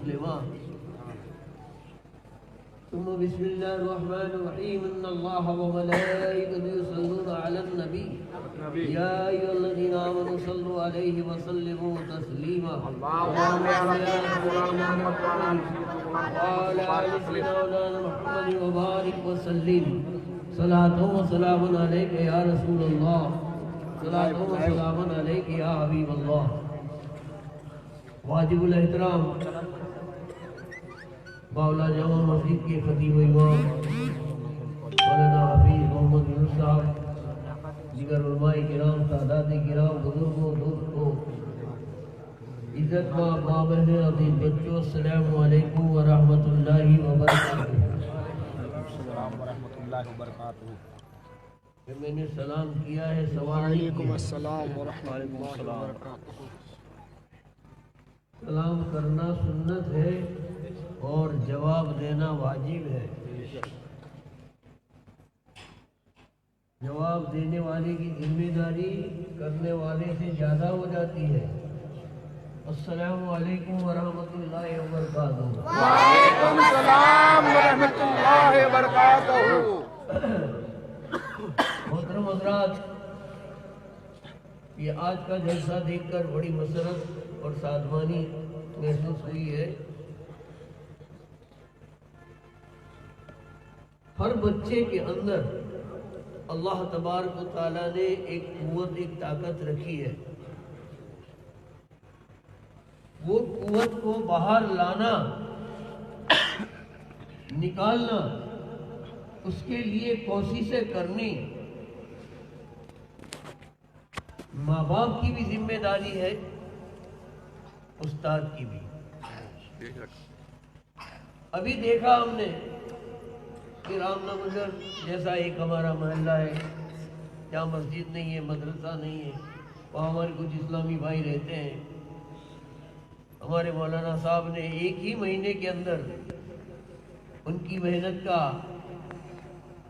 مسلمات. ثم بسم الله الرحمن الرحيم إن الله وملائكته يصلون على النبي يا أيها الذين آمنوا صلوا عليه وسلموا تسليما. اللهم صل على سيدنا محمد وعلى آل سيدنا محمد وبارك وسلم. صلاة وسلام عليك يا رسول الله. صلاة وسلام عليك يا حبيب الله. واجب الاحترام باولا جامع مسجد کے خطیب و امام مولانا حفیظ محمد یونس صاحب، دیگر علماء کرام، سادات کرام، بزرگوں، دوستوں، عزت ماں بہنیں، عزیز بچوں، السلام علیکم ورحمۃ اللہ وبرکاتہ. میں نے سلام کیا ہے، سوال وعلیکم السلام ورحمۃ اللہ وبرکاتہ. سلام کرنا سنت ہے اور جواب دینا واجب ہے. جواب دینے والے کی ذمہ داری کرنے والے سے زیادہ ہو جاتی ہے. السلام علیکم ورحمۃ اللہ وبرکاتہ. وعلیکم السلام ورحمۃ اللہ وبرکاتہ. محترم حضرات، یہ آج کا جلسہ دیکھ کر بڑی مسرت اور سعادمانی محسوس ہوئی ہے. ہر بچے کے اندر اللہ تبارک و تعالیٰ نے ایک قوت، ایک طاقت رکھی ہے. وہ قوت کو باہر لانا، نکالنا، اس کے لیے کوششیں کرنی ماں باپ کی بھی ذمہ داری ہے، استاد کی بھی. ابھی دیکھا ہم نے کہ رام نگر جیسا ایک ہمارا محلہ ہے جہاں مسجد نہیں ہے، مدرسہ نہیں ہے، وہاں ہمارے کچھ اسلامی بھائی رہتے ہیں. ہمارے مولانا صاحب نے ایک ہی مہینے کے اندر ان کی محنت کا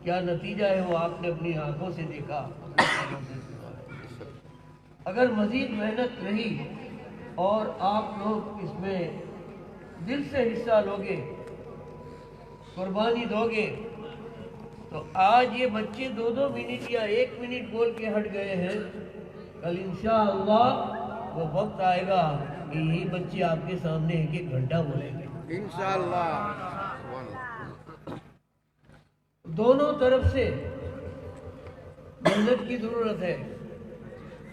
کیا نتیجہ ہے وہ آپ نے اپنی آنکھوں سے دیکھا، اپنے کانوں سے سنا ہے. اگر مزید محنت رہی اور آپ لوگ اس میں دل سے حصہ لوگے، قربانی دو گے، تو آج یہ بچے 2 منٹ یا 1 منٹ بول کے ہٹ گئے ہیں، کل انشاءاللہ وہ وقت آئے گا کہ یہی بچے آپ کے سامنے 1 گھنٹہ بولیں گے انشاءاللہ. دونوں طرف سے محنت کی ضرورت ہے.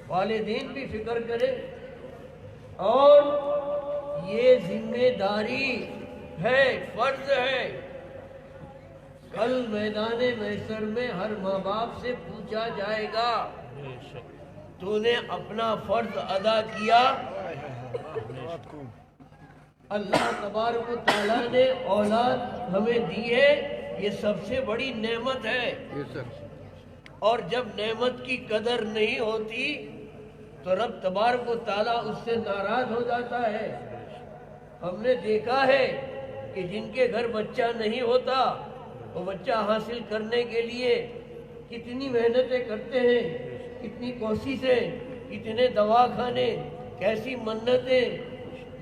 والدین بھی فکر کریں اور یہ ذمہ داری ہے، فرض ہے. کل میدان محشر میں ہر ماں باپ سے پوچھا جائے گا تو نے اپنا فرض ادا کیا؟ اللہ تبارک و تعالیٰ نے اولاد ہمیں دی ہے، یہ سب سے بڑی نعمت ہے. اور جب نعمت کی قدر نہیں ہوتی تو رب تبارک و تعالیٰ اس سے ناراض ہو جاتا ہے. ہم نے دیکھا ہے کہ جن کے گھر بچہ نہیں ہوتا وہ بچہ حاصل کرنے کے لیے کتنی محنتیں کرتے ہیں، کتنی کوششیں، کتنے دواخانے، کیسی منتیں،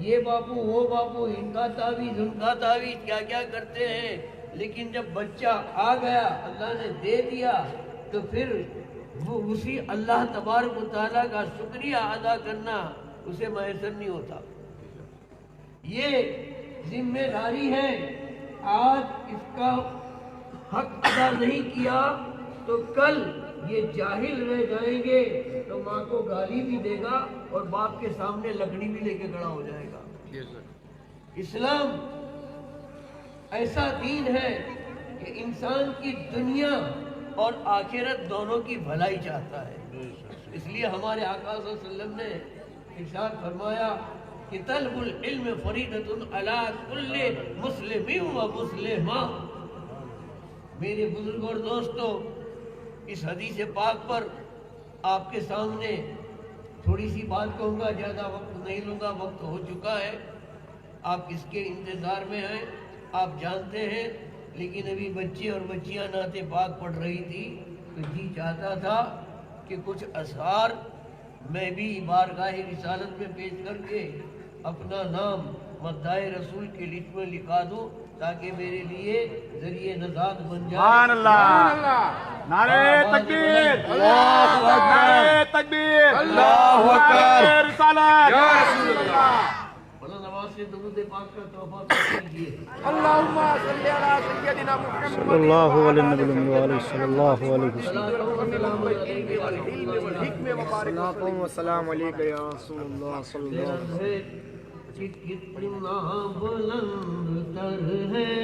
یہ باپو وہ باپو، ان کا تعویذ ان کا تعویذ، کیا کیا کرتے ہیں. لیکن جب بچہ آ گیا، اللہ نے دے دیا، تو پھر وہ اسی اللہ تبارک و تعالیٰ کا شکریہ ادا کرنا اسے میسر نہیں ہوتا. یہ ذمہ داری ہے. آج اس کا حق ادا نہیں کیا تو کل یہ جاہل رہ جائیں گے تو ماں کو گالی بھی دے گا اور باپ کے سامنے لکڑی بھی لے کے کھڑا ہو جائے گا. اسلام ایسا دین ہے کہ انسان کی دنیا اور آخرت دونوں کی بھلائی چاہتا ہے. اس لیے ہمارے آقا صلی اللہ علیہ وسلم نے ارشاد فرمایا کہ طلب العلم فریضۃ علی کل مسلم و مسلمہ. میرے بزرگ اور دوستو، اس حدیث پاک پر آپ کے سامنے تھوڑی سی بات کہوں گا، زیادہ وقت نہیں لوں گا، وقت ہو چکا ہے. آپ اس کے انتظار میں ہیں، آپ جانتے ہیں. لیکن ابھی بچے اور بچیاں نعت پاک پڑھ رہی تھی تو جی چاہتا تھا کہ کچھ اشعار میں بھی بارگاہ رسالت میں پیش کر کے اپنا نام مدائے رسول کے لسٹ میں لکھا دوں تاکہ میرے لیے ذریعہ نجات بن جائے. سبحان اللہ. نعرہ تکبیر. اللہ اکبر. نعرہ تکبیر. اللہ اکبر. رسالت. یا رسول اللہ. مولانا نواز سے درود پاک کا تحفہ پیش کیجیے. اللہم صلی علی سیدنا محمد صلی اللہ علیہ وسلم صلی اللہ علیہ وسلم. والسلام علیکم یا رسول اللہ صلی اللہ علیہ وسلم. کہ کتنا بلند تر ہے،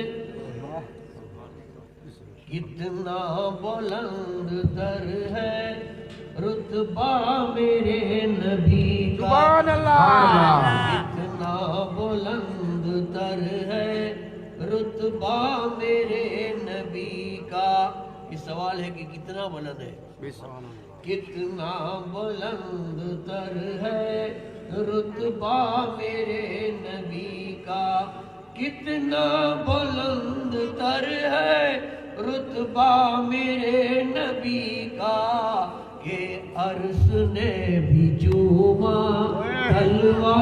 کتنا بلند تر ہے رتبہ میرے نبی کا. سبحان اللہ. کتنا بلند تر ہے رتبہ میرے نبی کا. یہ سوال ہے کہ کتنا بلند ہے. کتنا بلند تر ہے رتبہ میرے نبی کا. کتنا بلند تر ہے رتبہ میرے نبی کا کہ عرش نے بھی چوما تلوا.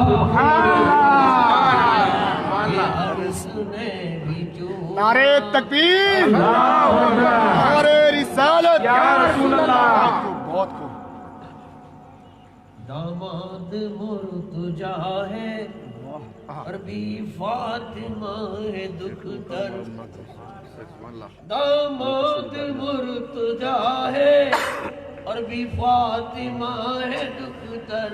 عرش نے بھی چوما. نعرہ تکبیر. نعرہ رسالت. یا رسول اللہ. بہت خوب. داماد مرتجا ہے اور بھی فاطمہ ہے دکھتر. داماد مرتجا ہے اور بھی فاطمہ ہے دکھتر.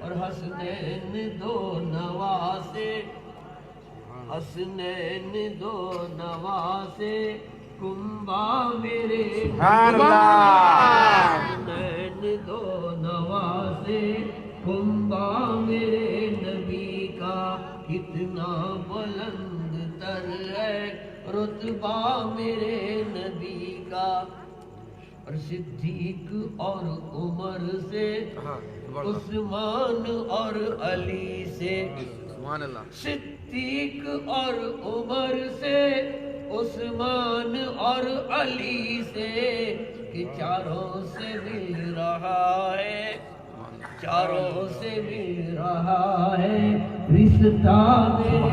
اور حسنین دو نواسے، حسنین دو نواسے کنبا میرے. سبحان اللہ. حسنین دو نواسے کنبا میرے نبی کا. کتنا بلند تر ہے رتبہ میرے نبی کا. اور صدیق اور عمر سے، عثمان اور علی سے. صدیق اور عمر سے، عثمان اور علی سے کہ چاروں سے مل رہا ہے، چاروں سے مل رہا ہے رشتہ میرے.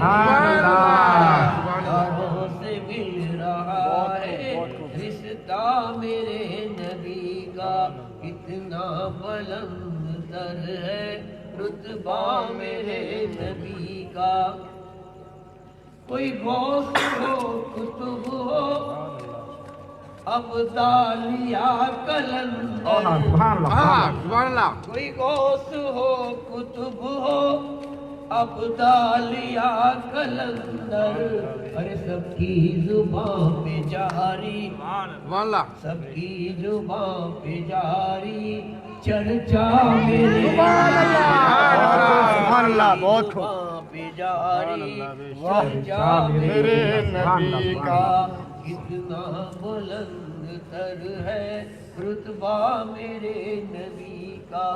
چاروں سے مل رہا ہے رشتہ میرے نبی کا. کتنا بلند تر ہے رتبہ میرے نبی کا. کوئی غوث ہو کتب ہو ابدال یا کلندر. سبحان اللہ. کوئی غوث ہو کتب ہو ابدال یا کلندر. ارے سب کی زبان پہ جاری، سب کی زبان پہ جاری چرچا میرے. سبحان اللہ. بہت خوب. زبان پہ جاری چرچا میرے نبی کا. کتنا بلند تر ہے رتبہ میرے نبی کا.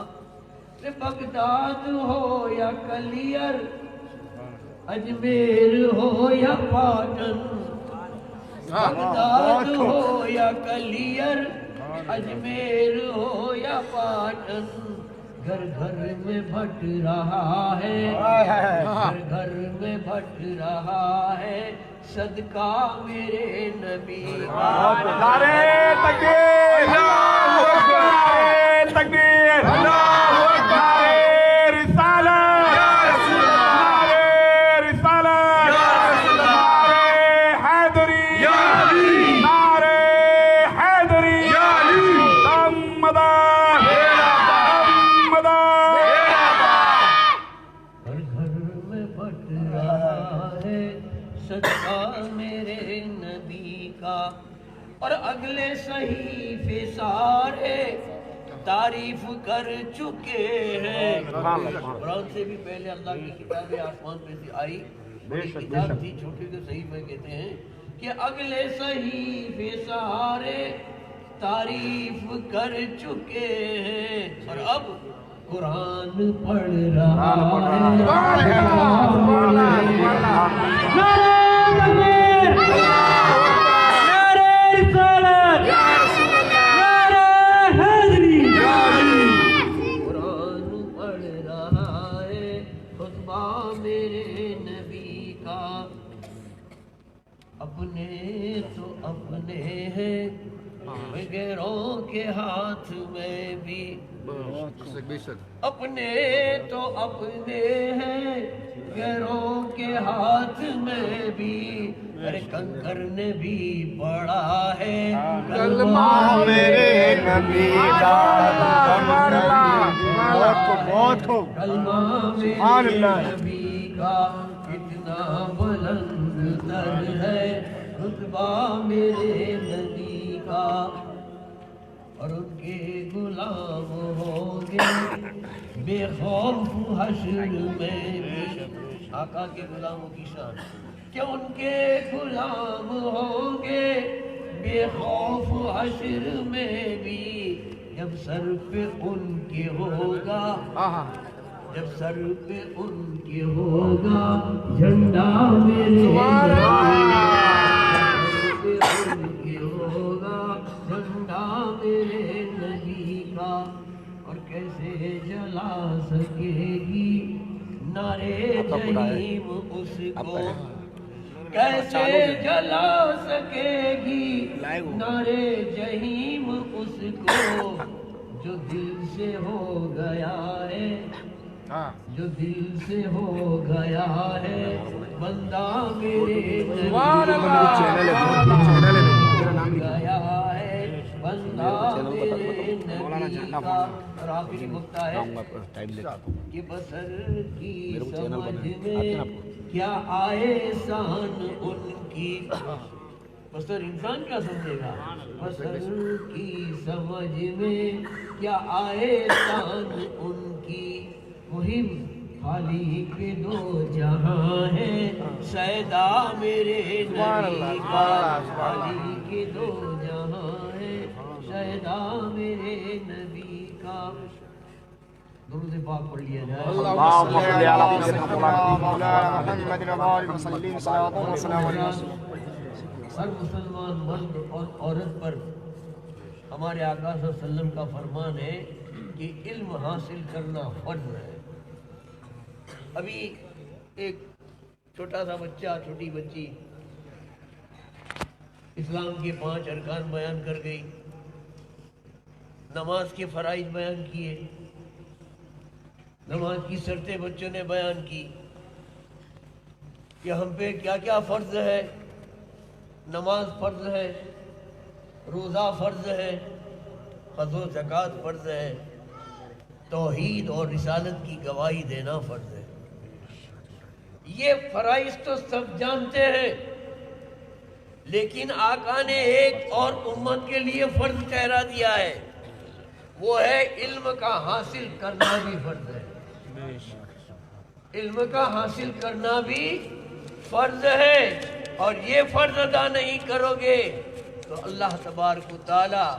بغداد ہو یا کلیر، اجمیر ہو یا پاٹن. بغداد ہو یا کلیر، اجمیر ہو یا پاٹن. گھر گھر میں بھٹ رہا ہے، گھر گھر میں بھٹ رہا ہے صدقہ میرے نبی. نعرہ تکبیر. نعرہ تکبیر. نعرہ رسالت. نعرہ رسالت. نعرہ حیدری. نعرہ حیدری. محمد محمد. گھر گھر میں بٹ رہا ہے صدقہ میرے نبی کا. اور اگلے صحیفے سارے تعریف کر چکے ہیں. قرآن سے بھی پہلے اللہ کی کتابیں آسمان پہ سے آئی. بڑی کتاب تھی، چھوٹے کے صحیفے کہتے ہیں کہ اگلے صحیفے سارے تعریف کر چکے ہیں. اور اب قرآن پڑھ رہا قرآن پڑھ رہا ہے خطبہ میرے اپنے تو اپنے ہیں غیروں کے ہاتھ میں بھی، اپنے تو اپنے ہیں غیروں کے ہاتھ میں بھی، ارے کنکر نے بھی پڑھا ہے کلمہ میرے نبی کا، بہت خوب، کلمہ میرے نبی کا، اتنا بلند تر ہے رتبہ میرے نبی کا، اور ان کے غلام ہوں گے بے خوف حشر میں بھی، آقا کے غلاموں کی شان کہ ان کے غلام ہوں گے بے خوف حشر میں بھی، جب سر پہ ان کے ہوگا، جب سر پہ ان کے ہوگا جھنڈا میرے میرے نبی کا، اور کیسے جلا سکے گی نارے جہنم اس کو، کیسے جلا سکے گی نارے جہنم اس کو، جو دل سے ہو گیا ہے، جو دل سے ہو گیا ہے بندہ میرے نبی گیا ہے بندہ میرے نبی کا، اور آخری نکتہ ہے کہ بصر کی سمجھ میں کیا آئے شان ان کی، بصر انسان کیا سمجھے گا، بصر کی سمجھ میں کیا آئے شان ان کی، مہم خالی کے دو جہاں ہے سیدا میرے نبی کا، خالی کے دو جہاں ہے سیدا میرے نبی کا، درود پاک پڑھ لیا جائے۔ اللہم صلی علی سیدنا مولانا محمد وآلہ وسلم، صلوات و سلام علیہ وسلم۔ ہر مسلمان مرد اور عورت پر ہمارے آقا صلی اللہ علیہ وسلم کا فرمان ہے کہ علم حاصل کرنا فرض ہے۔ ابھی ایک چھوٹا سا بچہ، چھوٹی بچی اسلام کے 5 ارکان بیان کر گئی، نماز کے فرائض بیان کیے، نماز کی شرطیں بچوں نے بیان کی کہ ہم پہ کیا کیا فرض ہے، نماز فرض ہے، روزہ فرض ہے، قرض و زکوٰۃ فرض ہے، توحید اور رسالت کی گواہی دینا فرض ہے۔ یہ فرائض تو سب جانتے ہیں، لیکن آقا نے ایک اور امت کے لیے فرض ٹھہرا دیا ہے، وہ ہے علم کا حاصل کرنا بھی فرض ہے، علم کا حاصل کرنا بھی فرض ہے، اور یہ فرض ادا نہیں کرو گے تو اللہ تبارک و تعالیٰ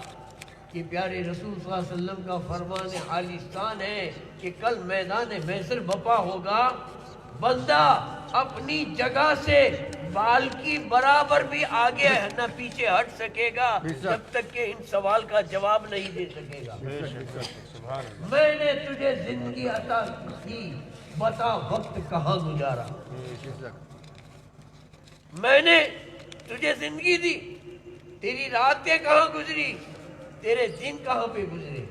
کہ پیارے رسول صلی اللہ علیہ وسلم کا فرمان عالی شان ہے کہ کل میدان محشر بپا ہوگا، بندہ اپنی جگہ سے بال کی برابر بھی آگے نہ پیچھے ہٹ سکے گا جب تک کہ ان سوال کا جواب نہیں دے سکے گا۔ میں نے تجھے زندگی عطا کی، بتا وقت کہاں گزارا، میں نے تجھے زندگی دی، تیری راتیں کہاں گزری، تیرے دن کہاں پہ گزرے۔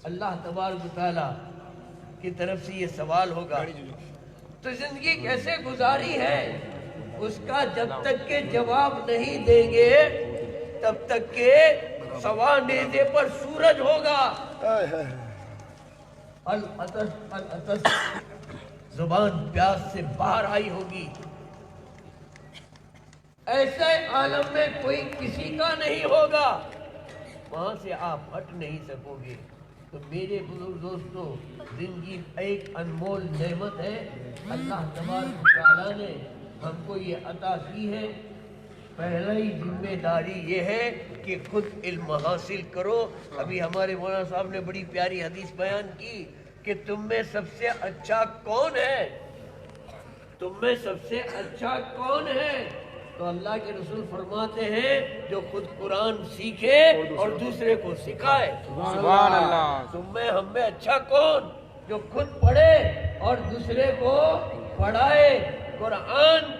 اللہ تبارک و تعالیٰ کی طرف سے یہ سوال ہوگا تو زندگی کیسے گزاری ہے، اس کا جب تک کہ جواب نہیں دیں گے تب تک کہ سوا نیزے پر سورج ہوگا، العطش العطش زبان پیاس سے باہر آئی ہوگی، ایسے عالم میں کوئی کسی کا نہیں ہوگا، وہاں سے آپ ہٹ نہیں سکو گے۔ تو میرے بزرگ دوستو، زندگی ایک انمول نعمت ہے، اللہ تبارک و تعالیٰ نے ہم کو یہ عطا کی ہے۔ پہلی ذمہ داری یہ ہے کہ خود علم حاصل کرو۔ ابھی ہمارے مولانا صاحب نے بڑی پیاری حدیث بیان کی کہ تم میں سب سے اچھا کون ہے، تم میں سب سے اچھا کون ہے، تو اللہ کے رسول فرماتے ہیں جو خود قرآن سیکھے اور دوسرے کو سکھائے۔ سبحان اللہ۔ تم میں ہم میں اچھا کون، جو خود پڑھے اور دوسرے کو پڑھائے۔ قرآن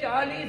40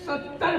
70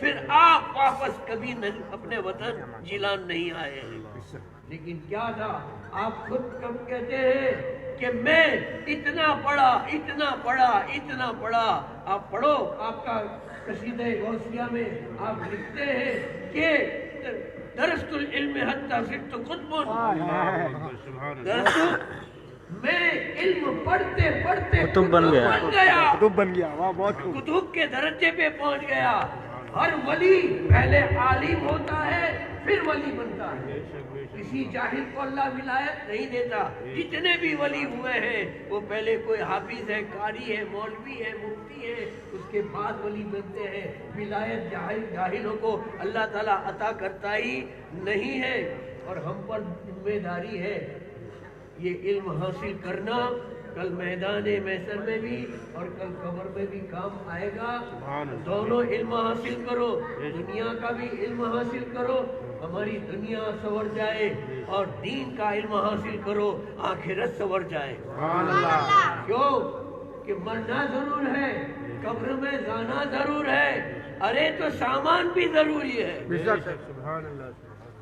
پھر آپ واپس کبھی اپنے وطن جیلان نہیں آئے ہیں. لیکن کیا تھا، آپ خود کب کہتے ہیں کہ میں اتنا پڑھا. آپ پڑھو، آپ کا قصیدہ غوثیہ میں آپ لکھتے ہیں کہ درست العلم حتی صرت قطب. میں علم پڑھتے قطب بن گیا. کتب بن گیا. واہ، بہت خوب. قطب کے درجے پہ پہنچ گیا. ہر ولی پہلے عالم ہوتا ہے پھر ولی بنتا ہے. کسی جاہل کو اللہ ولایت نہیں دیتا. جتنے بھی ولی ہوئے ہیں وہ پہلے کوئی حافظ ہے، قاری ہے، مولوی ہے، مفتی ہے، اس کے بعد ولی بنتے ہیں. ولایت جاہلوں کو اللہ تعالیٰ عطا کرتا ہی نہیں ہے. اور ہم پر ذمہ داری ہے یہ علم حاصل کرنا. کل میدان محشر میں بھی اور کل قبر میں بھی کام آئے گا. دونوں علم حاصل کرو، دنیا کا بھی علم حاصل کرو، ہماری دنیا سنور جائے، اور دین کا علم حاصل کرو، آخرت سنور جائے. کیوں کہ مرنا ضرور ہے، قبر میں جانا ضرور ہے. ارے تو سامان بھی ضروری ہے.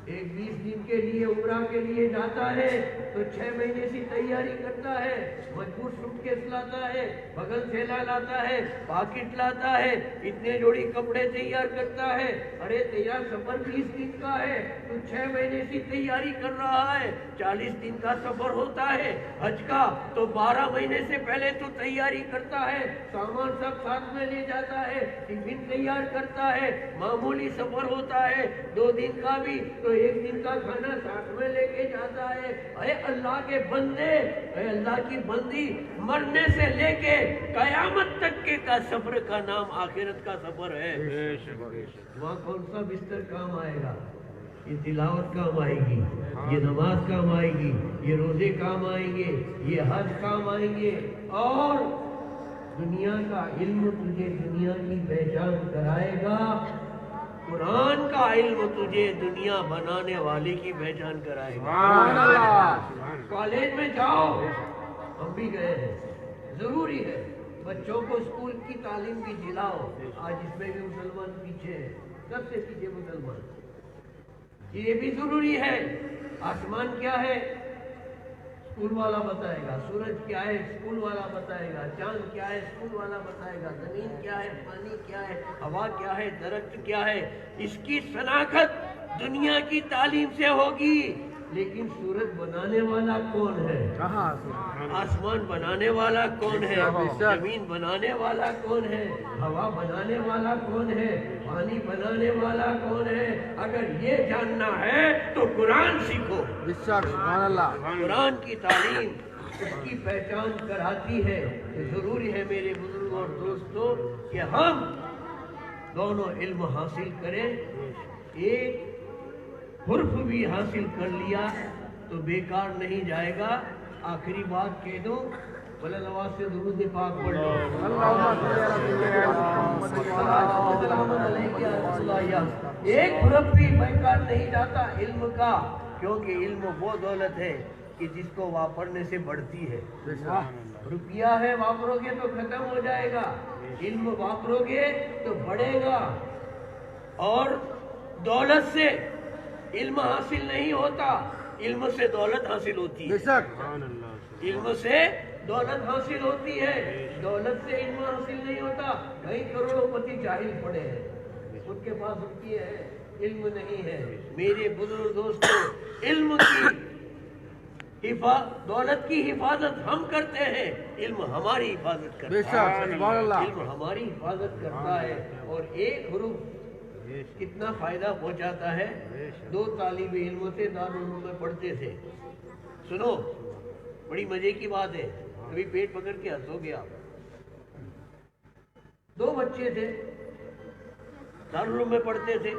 ایک 20 دن کے لیے عمرہ کے لیے جاتا ہے تو 6 مہینے سے تیاری کرتا ہے. مجبور سوٹ کیس لاتا ہے، بغل تھیلا لاتا ہے، پاکٹ لاتا ہے، اتنے جوڑی کپڑے تیار کرتا ہے. ارے تیار سفر 20 دن کا ہے تو 6 مہینے سے تیاری کر رہا ہے. 40 دن کا سفر ہوتا ہے حج کا تو 12 مہینے سے پہلے تو تیاری کرتا ہے. سامان سب ساتھ میں لے جاتا ہے، ٹفن تیار کرتا ہے. معمولی سفر ہوتا ہے 2 دن کا بھی تو 1 دن کا کھانا ساتھ میں لے کے جاتا ہے. اے اللہ کے بندے، اے اللہ کی بندی، مرنے سے لے کے قیامت تک کے کا سفر کا نام آخرت کا سفر ہے. وہاں کون سا بستر کام آئے گا؟ یہ تلاوت کام آئے گی، یہ نماز کام آئے گی، یہ روزے کام آئیں گے، یہ حج کام آئیں گے. اور دنیا کا علم تجھے دنیا کی پہچان کرائے گا. قرآن کا علم تجھے دنیا بنانے والے کی پہچان کرائے گا. کالج میں جاؤ، ہم بھی گئے ہیں، ضروری ہے. بچوں کو اسکول کی تعلیم بھی دلاؤ. آج اس میں بھی مسلمان پیچھے ہے، سب سے پیچھے مسلمان. یہ بھی ضروری ہے. آسمان کیا ہے اسکول والا بتائے گا، سورج کیا ہے اسکول والا بتائے گا، چاند کیا ہے اسکول والا بتائے گا، زمین کیا ہے، پانی کیا ہے، ہوا کیا ہے، درخت کیا ہے. اس کی شناخت دنیا کی تعلیم سے ہوگی. لیکن سورج بنانے والا کون ہے؟ آسمان بنانے والا کون ہے؟ زمین بنانے والا کون ہے؟ ہوا بنانے والا کون ہے؟ پانی بنانے والا کون ہے؟ اگر یہ جاننا ہے تو قرآن سیکھو. قرآن کی تعلیم اس کی پہچان کراتی ہے. ضروری ہے میرے بزرگوں اور دوستوں کہ ہم دونوں علم حاصل کریں. ایک حرف بھی حاصل کر لیا تو بیکار نہیں جائے گا. آخری بات کہہ دوں، بلند آواز سے درود پاک پڑھ لو. ایک حرف بھی بیکار نہیں جاتا علم کا، کیونکہ علم وہ دولت ہے کہ جس کو واپرنے سے بڑھتی ہے. روپیہ ہے واپرو گے تو ختم ہو جائے گا، علم واپرو گے تو بڑھے گا. اور دولت سے علم حاصل نہیں ہوتا، علم سے دولت حاصل ہوتی ہے. علم سے دولت حاصل ہوتی ہے، دولت سے علم حاصل نہیں ہوتا. کئی کروڑوں پتی جاہل پڑے ہیں، ان کے پاس روپیے ہے، علم نہیں ہے. میرے بزرگ دوستوں، علم کی دولت کی حفاظت ہم کرتے ہیں، علم ہماری حفاظت کرتا ہے. علم ہماری حفاظت کرتا ہے. اور ایک حرف کتنا فائدہ پہنچاتا ہے. 2 طالب علموں سے دارالعلوم میں پڑھتے تھے. سنو، بڑی مزے کی بات ہے، ابھی پیٹ پکڑ کے ہنسو گے آپ. 2 بچے تھے، دارالعلوم میں پڑھتے تھے.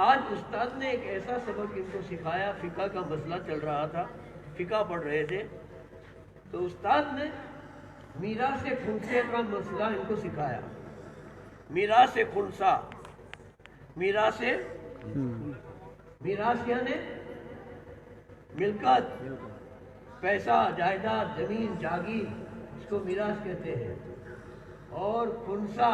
آج استاد نے ایک ایسا سبق ان کو سکھایا، فقہ کا مسئلہ چل رہا تھا، فقہ پڑھ رہے تھے. تو استاد نے میراث خنثی کا مسئلہ ان کو سکھایا. میراث خنثی، میراث یعنی ملکت، پیسہ، جائیداد، زمین، جاگیر، اس کو میراث کہتے ہیں. اور خنثی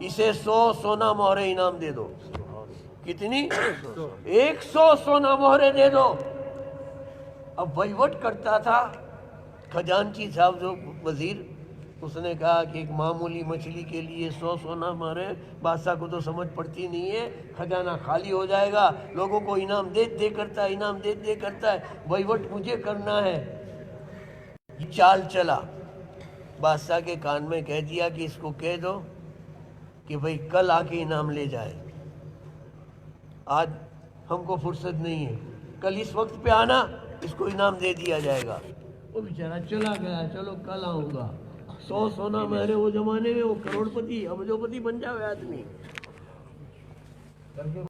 اسے 100 سونا مہرے انعام دے دو. کتنی؟ 100 سونا مہرے دے دو. اب ویوٹ کرتا تھا خزانچی صاحب جو وزیر، اس نے کہا کہ ایک معمولی مچھلی کے لیے 100 سونا مہرے، بادشاہ کو تو سمجھ پڑتی نہیں ہے، خزانہ خالی ہو جائے گا، لوگوں کو انعام دے کرتا ہے، انعام دے کرتا ہے، ویوٹ مجھے کرنا ہے. یہ چال چلا، بادشاہ کے کان میں کہہ دیا کہ اس کو کہہ دو کہ بھئی کل آ کے انعام لے جائے، آج ہم کو فرصت نہیں ہے، کل اس وقت پہ آنا، اس کو انعام دے دیا جائے گا. وہ بیچارہ چلا گیا، چلو کل آؤں گا. 100 سونا مہرے وہ زمانے میں وہ کروڑ پتی ابجو پتی بن جاوے آدمی.